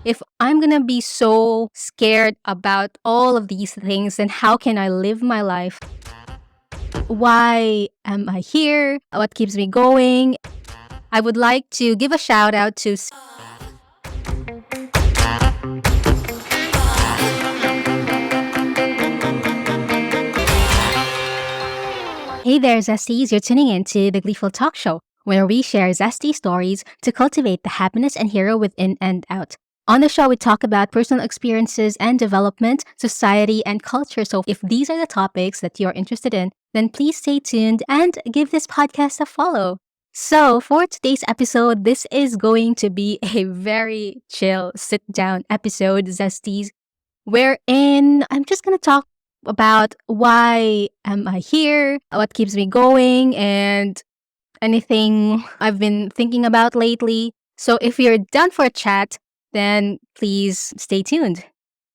If I'm gonna be so scared about all of these things, then how can I live my life? Why am I here? What keeps me going? I would like to give a shout out to. Hey there, Zesties. You're tuning into the Gleeful Talkshow, where we share zesty stories to cultivate the happiness and hero within and out. On the show, we talk about personal experiences and development, society, and culture. So, if these are the topics that you're interested in, then please stay tuned and give this podcast a follow. So, for today's episode, this is going to be a very chill sit down episode, Zesties, wherein I'm just going to talk about why am I here, what keeps me going, and anything I've been thinking about lately. So if you're down for a chat, then please stay tuned.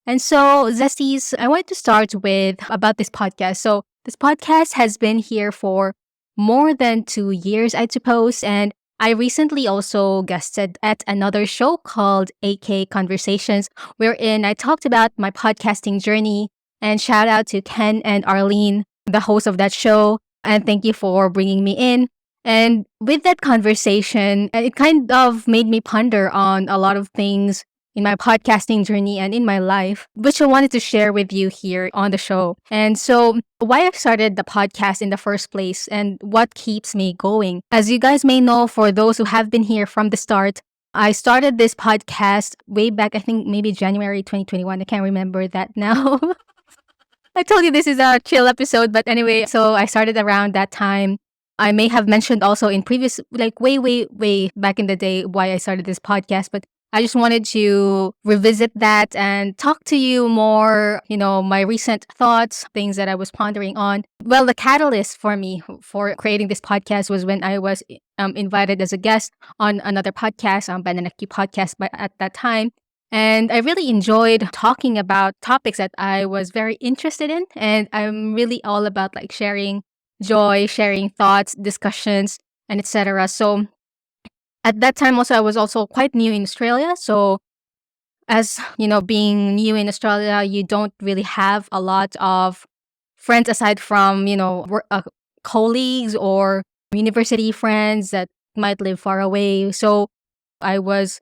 And so, Zesties, I want to start with about this podcast. So this podcast has been here for more than 2 years, I suppose, and I recently also guested at another show called AK Conversations, wherein I talked about my podcasting journey. And shout out to Ken and Arlene, the host of that show. And thank you for bringing me in. And with that conversation, it kind of made me ponder on a lot of things in my podcasting journey and in my life, which I wanted to share with you here on the show. And so, why I started the podcast in the first place and what keeps me going. As you guys may know, for those who have been here from the start, I started this podcast way back, I think maybe January 2021. I can't remember that now. I told you this is a chill episode, but anyway, so I started around that time. I may have mentioned also in previous, like way back in the day, why I started this podcast, but I just wanted to revisit that and talk to you more, my recent thoughts, things that I was pondering on. Well, the catalyst for me for creating this podcast was when I was invited as a guest on another podcast, Bananaki podcast at that time. And I really enjoyed talking about topics that I was very interested in. And I'm really all about like sharing joy, sharing thoughts, discussions, and etc. So at that time also I was also quite new in Australia. So as you know, being new in Australia, you don't really have a lot of friends aside from, colleagues or university friends that might live far away. So I was,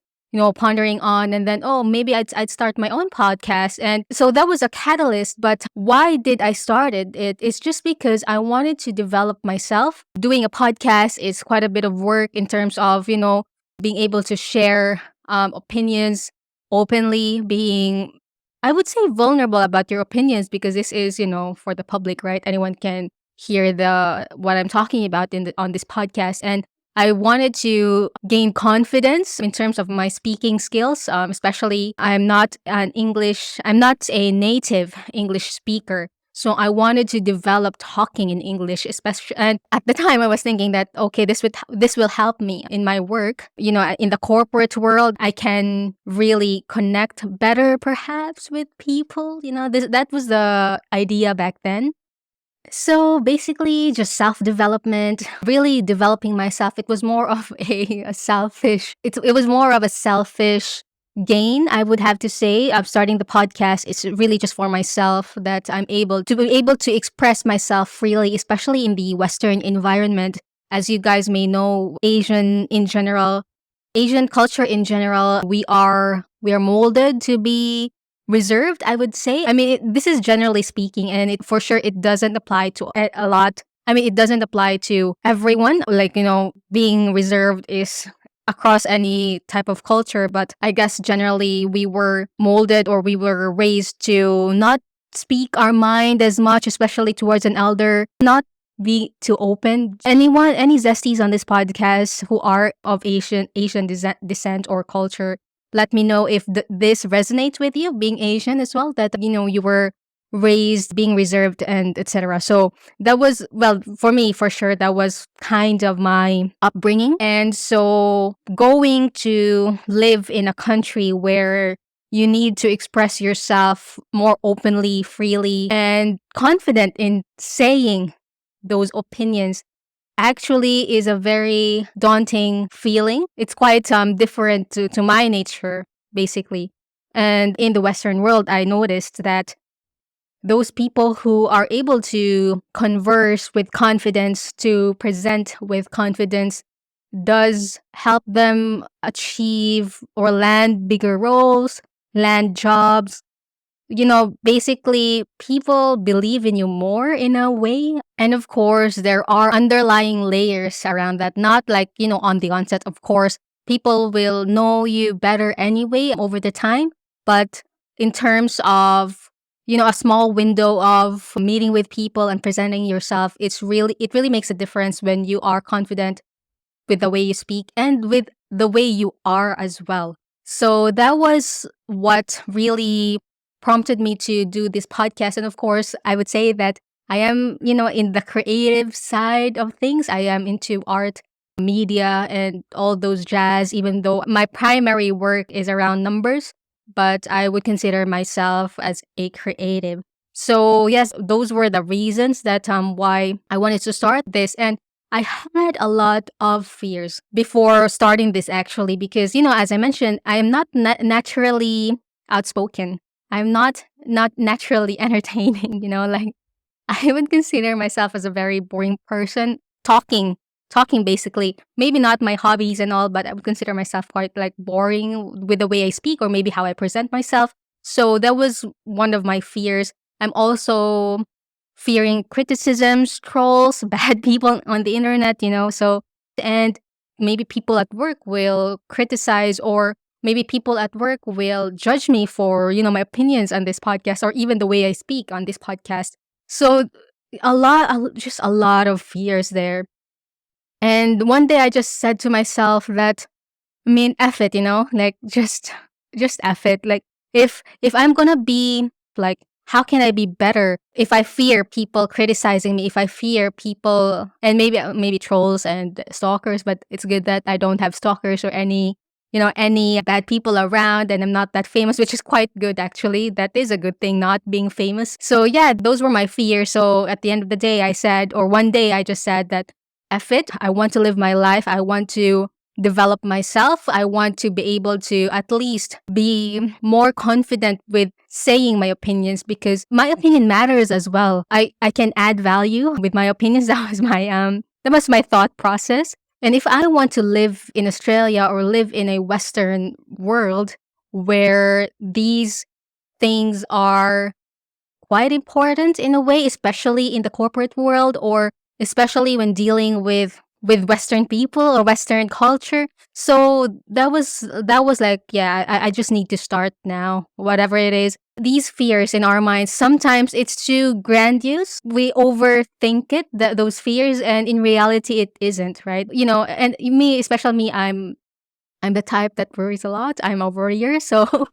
pondering on, and then, oh, maybe I'd start my own podcast. And so that was a catalyst. But why did I start it? It's just because I wanted to develop myself. Doing a podcast is quite a bit of work in terms of, being able to share opinions openly, being, I would say, vulnerable about your opinions, because this is, for the public, right? Anyone can hear the what I'm talking about on this podcast. And I wanted to gain confidence in terms of my speaking skills, especially I'm not a native English speaker. So I wanted to develop talking in English, especially. And at the time, I was thinking that okay, this will help me in my work. In the corporate world, I can really connect better, perhaps, with people. That was the idea back then. So basically, just self development, really developing myself. It was more of a selfish, it was more of a selfish gain, I would have to say. Of starting the podcast, it's really just for myself, that I'm able to be able to express myself freely, especially in the Western environment. As you guys may know, Asian culture in general, we are molded to be reserved, I would say. I mean, this is generally speaking, and for sure it doesn't apply to a lot. I mean, it doesn't apply to everyone. Like, being reserved is across any type of culture, but I guess generally we were molded, or we were raised to not speak our mind as much, especially towards an elder, not be too open. Any zesties on this podcast who are of Asian descent or culture, let me know if this resonates with you, being Asian as well, that you were raised being reserved and etc. So that was, well, for me, for sure, that was kind of my upbringing. And so going to live in a country where you need to express yourself more openly, freely, and confident in saying those opinions actually is a very daunting feeling. It's quite different to my nature. basically. And in the Western world, I noticed that those people who are able to converse with confidence, to present with confidence, does help them achieve or land bigger roles, land jobs. Basically, people believe in you more in a way. And of course, there are underlying layers around that. Not like, on the onset, of course, people will know you better anyway over the time. But in terms of, a small window of meeting with people and presenting yourself, it really makes a difference when you are confident with the way you speak and with the way you are as well. So that was what really prompted me to do this podcast. And of course, I would say that I am, in the creative side of things. I am into art, media, and all those jazz, even though my primary work is around numbers, but I would consider myself as a creative. So yes, those were the reasons that why I wanted to start this. And I had a lot of fears before starting this actually because as I mentioned, I am not naturally outspoken. I'm not naturally entertaining, like I would consider myself as a very boring person talking basically. Maybe not my hobbies and all, but I would consider myself quite like boring with the way I speak or maybe how I present myself. So that was one of my fears. I'm also fearing criticisms, trolls, bad people on the internet, so and maybe people at work will criticize or maybe people at work will judge me for, my opinions on this podcast or even the way I speak on this podcast. So just a lot of fears there. And one day I just said to myself that, I mean, F it, like just F it. Like if I'm gonna be like, how can I be better if I fear people criticizing me, if I fear people and maybe trolls and stalkers, but it's good that I don't have stalkers or any bad people around and I'm not that famous, which is quite good actually. That is a good thing, not being famous. So yeah, those were my fears. So at the end of the day, I said, or one day I just said that F it. I want to live my life. I want to develop myself. I want to be able to at least be more confident with saying my opinions because my opinion matters as well. I can add value with my opinions. That was my thought process. And if I want to live in Australia or live in a Western world where these things are quite important in a way, especially in the corporate world or especially when dealing with Western people or Western culture. So that was like, yeah, I just need to start now, whatever it is. These fears in our minds, sometimes it's too grandiose. We overthink it, those fears, and in reality, it isn't, right? And me, especially me, I'm the type that worries a lot. I'm a worrier. So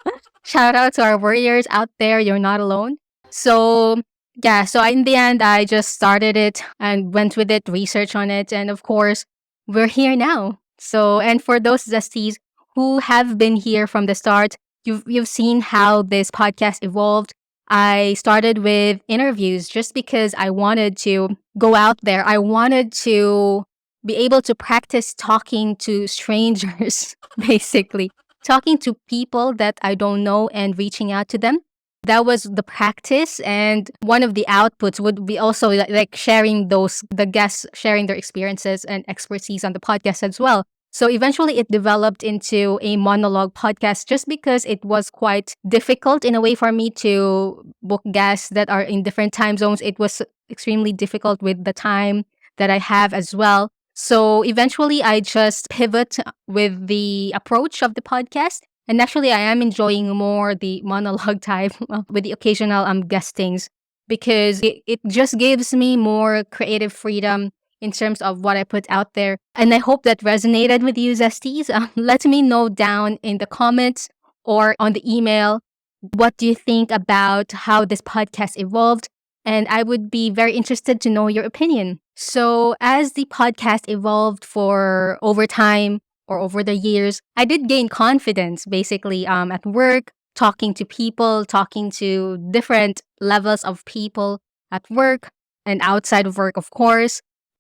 shout out to our warriors out there. You're not alone. So yeah, so in the end, I just started it and went with it, research on it. And of course, we're here now. So, and for those zesties who have been here from the start, you've seen how this podcast evolved. I started with interviews just because I wanted to go out there. I wanted to be able to practice talking to strangers, basically, talking to people that I don't know and reaching out to them. That was the practice. And one of the outputs would be also like sharing the guests sharing their experiences and expertise on the podcast as well. So eventually it developed into a monologue podcast just because it was quite difficult in a way for me to book guests that are in different time zones. It was extremely difficult with the time that I have as well. So eventually I just pivot with the approach of the podcast. And actually I am enjoying more the monologue type with the occasional guestings because it just gives me more creative freedom in terms of what I put out there. And I hope that resonated with you, Zesties. Let me know down in the comments or on the email. What do you think about how this podcast evolved? And I would be very interested to know your opinion. So, as the podcast evolved for over time or over the years, I did gain confidence basically at work, talking to people, talking to different levels of people at work and outside of work, of course.